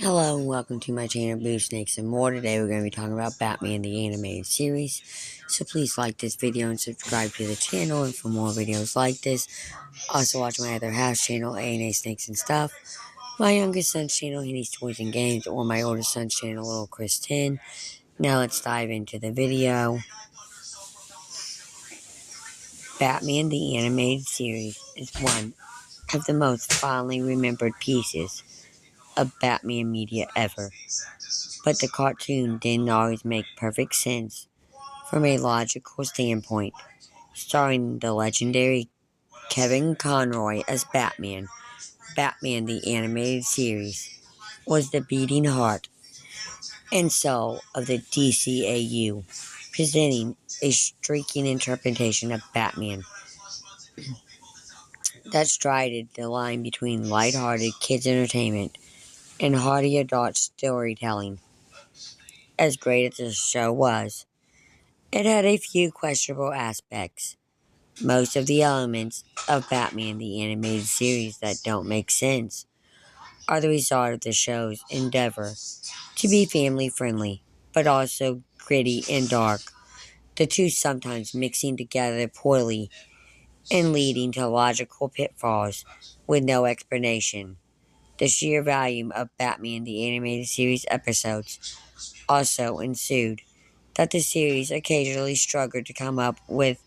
Hello and welcome to my channel, Boo Snakes and More. Today we're going to be talking about Batman the Animated Series. So please like this video and subscribe to the channel and for more videos like this. Also watch my other house channel, A&A Snakes and Stuff. My youngest son's channel, He Needs Toys and Games, or my oldest son's channel, Little Chris 10. Now let's dive into the video. Batman the Animated Series is one of the most fondly remembered pieces of Batman media ever. But the cartoon didn't always make perfect sense from a logical standpoint. Starring the legendary Kevin Conroy as Batman, Batman the Animated Series was the beating heart and soul of the DCAU, presenting a striking interpretation of Batman that strided the line between lighthearted kids' entertainment and hearty adult storytelling. As great as the show was, it had a few questionable aspects. Most of the elements of Batman the Animated Series that don't make sense are the result of the show's endeavor to be family friendly, but also gritty and dark, the two sometimes mixing together poorly and leading to logical pitfalls with no explanation. The sheer volume of Batman the Animated Series episodes also ensued that the series occasionally struggled to come up with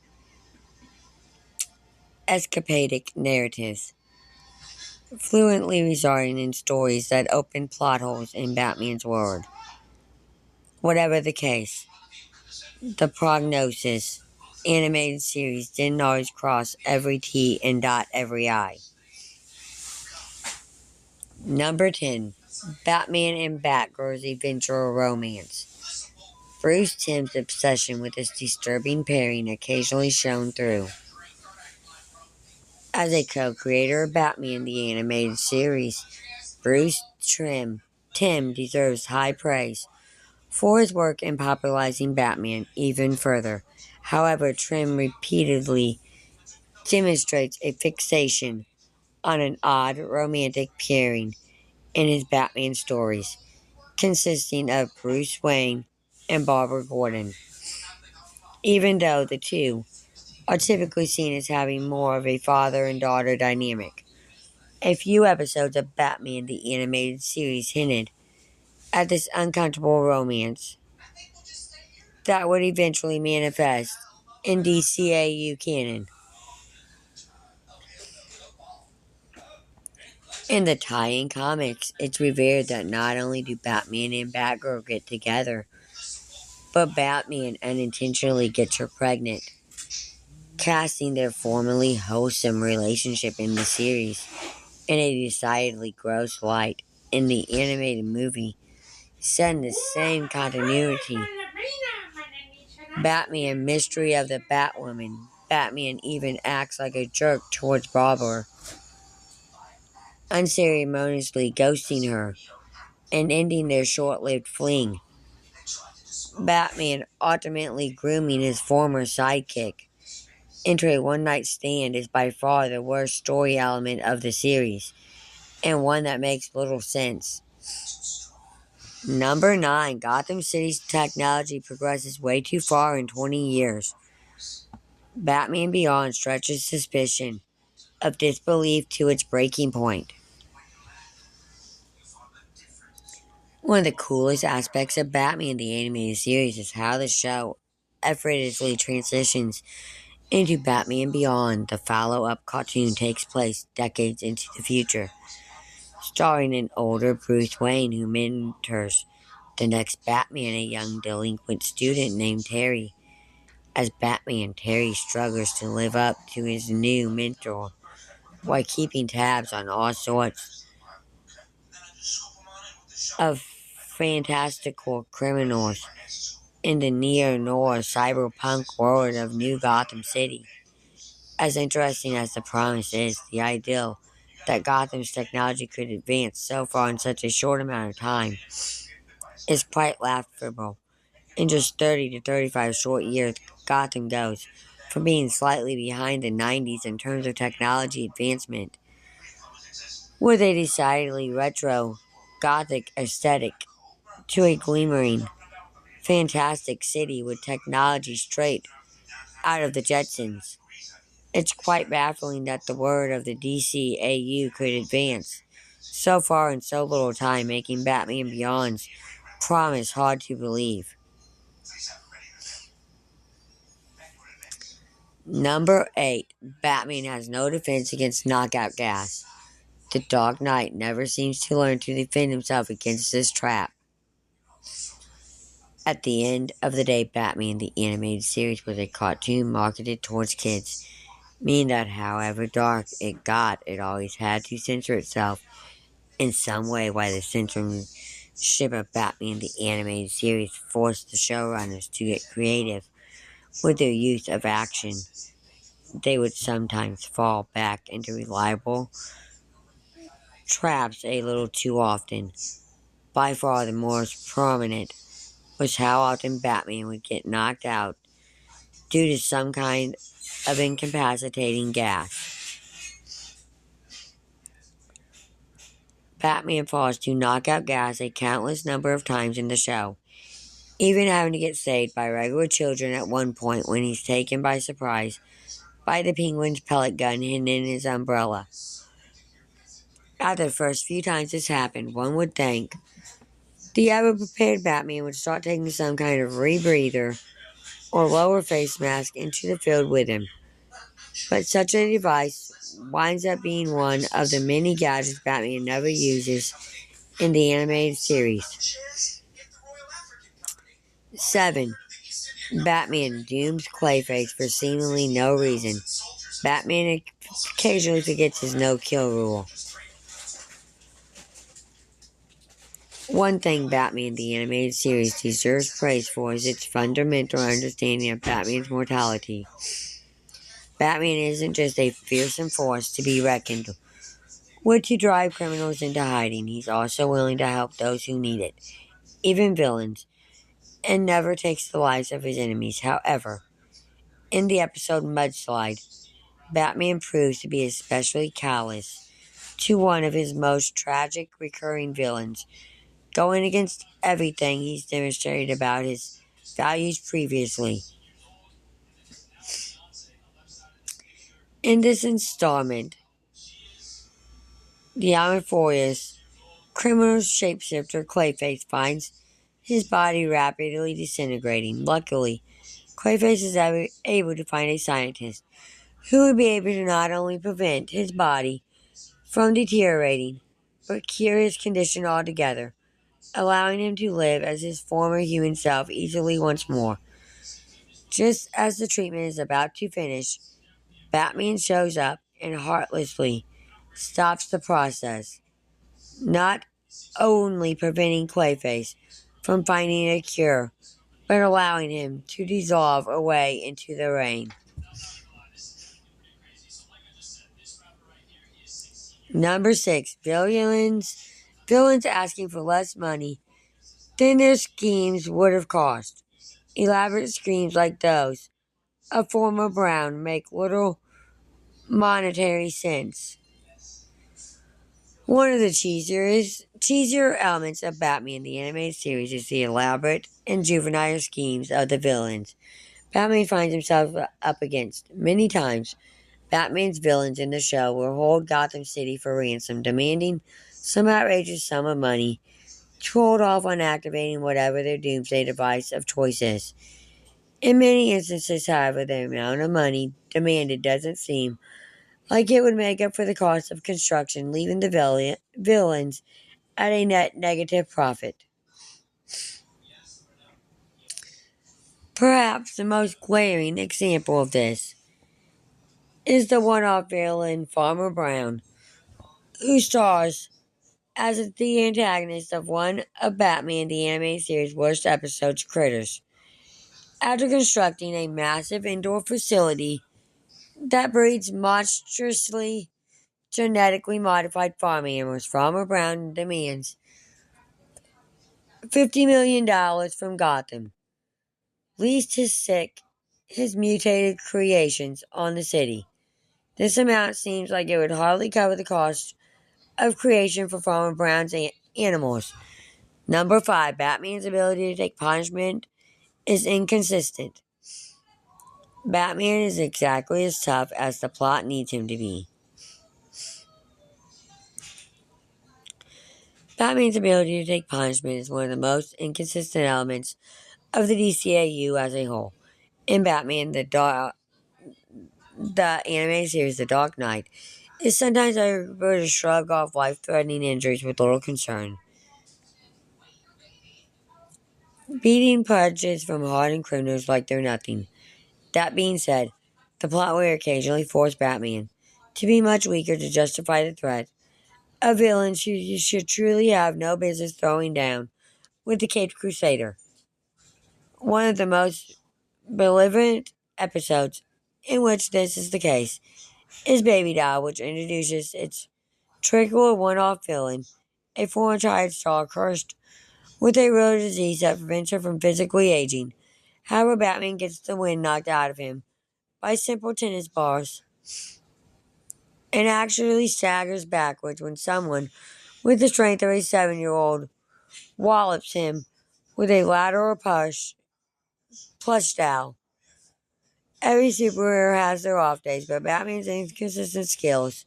escapadic narratives, fluently residing in stories that open plot holes in Batman's world. Whatever the case, the Prognosis animated series didn't always cross every T and dot every I. Number 10. Batman and Batgirl's eventual romance. Bruce Timm's obsession with this disturbing pairing occasionally shone through. As a co-creator of Batman the Animated Series, Tim deserves high praise for his work in popularizing Batman even further. However, Tim repeatedly demonstrates a fixation on an odd romantic pairing in his Batman stories, consisting of Bruce Wayne and Barbara Gordon. Even though the two are typically seen as having more of a father and daughter dynamic, a few episodes of Batman the Animated Series hinted at this uncomfortable romance that would eventually manifest in DCAU canon. In the tie-in comics, it's revealed that not only do Batman and Batgirl get together, but Batman unintentionally gets her pregnant, casting their formerly wholesome relationship in the series in a decidedly gross light. In the animated movie, set in the same continuity, Batman Mystery of the Batwoman, Batman even acts like a jerk towards Barbara, unceremoniously ghosting her and ending their short-lived fling. Batman ultimately grooming his former sidekick into a one-night stand is by far the worst story element of the series, and one that makes little sense. Number 9. Gotham City's technology progresses way too far in 20 years. Batman Beyond stretches suspicion of disbelief to its breaking point. One of the coolest aspects of Batman the Animated Series is how the show effortlessly transitions into Batman Beyond. The follow-up cartoon takes place decades into the future, starring an older Bruce Wayne who mentors the next Batman, a young delinquent student named Terry. As Batman, Terry struggles to live up to his new mentor while keeping tabs on all sorts of fantastical criminals in the neo-noir cyberpunk world of New Gotham City. As interesting as the promise is, the ideal that Gotham's technology could advance so far in such a short amount of time is quite laughable. In just 30 to 35 short years, Gotham goes from being slightly behind the 90s in terms of technology advancement, with a decidedly retro gothic aesthetic to a glimmering, fantastic city with technology straight out of the Jetsons. It's quite baffling that the word of the DCAU could advance so far in so little time, making Batman Beyond's promise hard to believe. Number 8. Batman has no defense against knockout gas. The Dark Knight never seems to learn to defend himself against this trap. At the end of the day, Batman the Animated Series was a cartoon marketed towards kids, meaning that however dark it got, it always had to censor itself in some way, while the censorship of Batman the Animated Series forced the showrunners to get creative with their use of action. They would sometimes fall back into reliable traps a little too often. By far the most prominent was how often Batman would get knocked out due to some kind of incapacitating gas. Batman falls to knockout gas a countless number of times in the show, even having to get saved by regular children at one point when he's taken by surprise by the Penguin's pellet gun hidden in his umbrella. After the first few times this happened, one would think the ever-prepared Batman would start taking some kind of rebreather or lower face mask into the field with him. But such a device winds up being one of the many gadgets Batman never uses in the animated series. 7. Batman dooms Clayface for seemingly no reason. Batman occasionally forgets his no-kill rule. One thing Batman the Animated Series deserves praise for is its fundamental understanding of Batman's mortality. Batman isn't just a fearsome force to be reckoned with to drive criminals into hiding. He's also willing to help those who need it, even villains, and never takes the lives of his enemies. However, in the episode Mudslide, Batman proves to be especially callous to one of his most tragic recurring villains, going against everything he's demonstrated about his values previously. In this installment, the Omnivorous criminal shapeshifter Clayface finds his body rapidly disintegrating. Luckily, Clayface is able to find a scientist who would be able to not only prevent his body from deteriorating, but cure his condition altogether, allowing him to live as his former human self easily once more. Just as the treatment is about to finish, Batman shows up and heartlessly stops the process, not only preventing Clayface from finding a cure, but allowing him to dissolve away into the rain. Number 6. Villains asking for less money than their schemes would have cost. Elaborate schemes like those of former Brown make little monetary sense. One of the cheesier elements of Batman the Animated Series is the elaborate and juvenile schemes of the villains Batman finds himself up against. Many times, Batman's villains in the show will hold Gotham City for ransom, demanding some outrageous sum of money to hold off on activating whatever their doomsday device of choice is. In many instances, however, the amount of money demanded doesn't seem like it would make up for the cost of construction, leaving the villains at a net negative profit. Perhaps the most glaring example of this is the one-off villain Farmer Brown, who stars as the antagonist of one of Batman the Animated Series' worst episodes, Critters. After constructing a massive indoor facility that breeds monstrously genetically modified farm animals, Farmer Brown demands $50 million from Gotham, leased his mutated creations on the city. This amount seems like it would hardly cover the cost of creation for Farmer Brown's animals. Number 5, Batman's ability to take punishment is inconsistent. Batman is exactly as tough as the plot needs him to be. Batman's ability to take punishment is one of the most inconsistent elements of the DCAU as a whole. In Batman, the anime series The Dark Knight is sometimes able to shrug off life-threatening injuries with little concern. Beating punches from hardened criminals like they're nothing. That being said, the plot will occasionally force Batman to be much weaker to justify the threat. A villain you should truly have no business throwing down with the Caped Crusader. One of the most benevolent episodes in which this is the case is Baby Doll, which introduces its trickle one-off villain, a former child star cursed with a rare disease that prevents her from physically aging. However, Batman gets the wind knocked out of him by simple tennis balls and actually staggers backwards when someone with the strength of a 7-year-old wallops him with a lateral plush doll. Every superhero has their off days, but Batman's inconsistent skills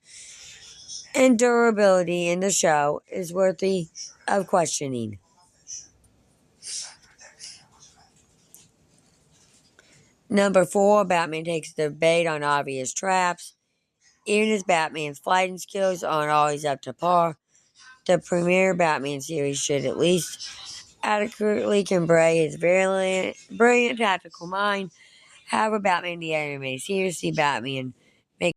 and durability in the show is worthy of questioning. Number 4, Batman takes the bait on obvious traps. Even as Batman's fighting skills aren't always up to par, the premier Batman series should at least adequately convey his brilliant tactical mind. However, Batman the Animated Series see Batman make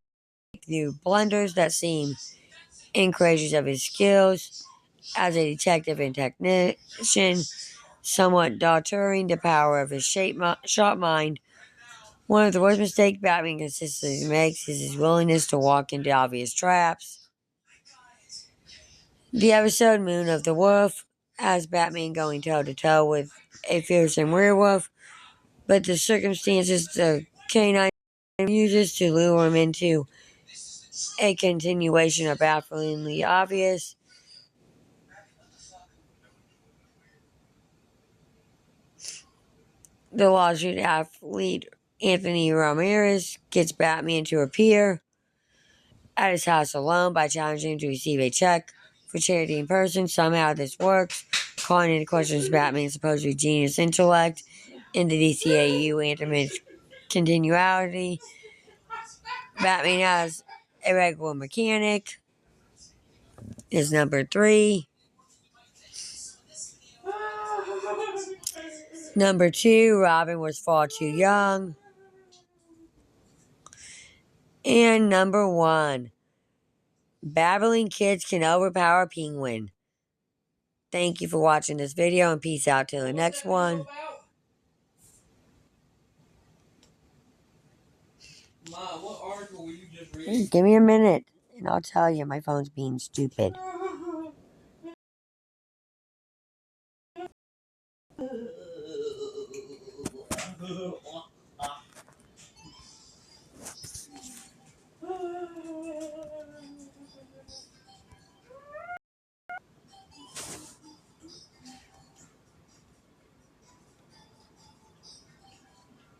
new blunders that seem increases of his skills as a detective and technician, somewhat deterring the power of his sharp mind. One of the worst mistakes Batman consistently makes is his willingness to walk into obvious traps. The episode Moon of the Wolf has Batman going toe-to-toe with a fearsome werewolf, but the circumstances the canine uses to lure him into a continuation are bafflingly obvious. The lawsuit athlete Anthony Ramirez gets Batman to appear at his house alone by challenging him to receive a check for charity in person. Somehow this works, calling into question Batman's supposed genius intellect in the DCAU animated continuity. Batman has a regular mechanic, is number 3. Number 2, Robin was far too young. And number 1, babbling kids can overpower a penguin. Thank you for watching this video and peace out till the next one. Ma, what article were you just reading? Give me a minute and I'll tell you. My phone's being stupid.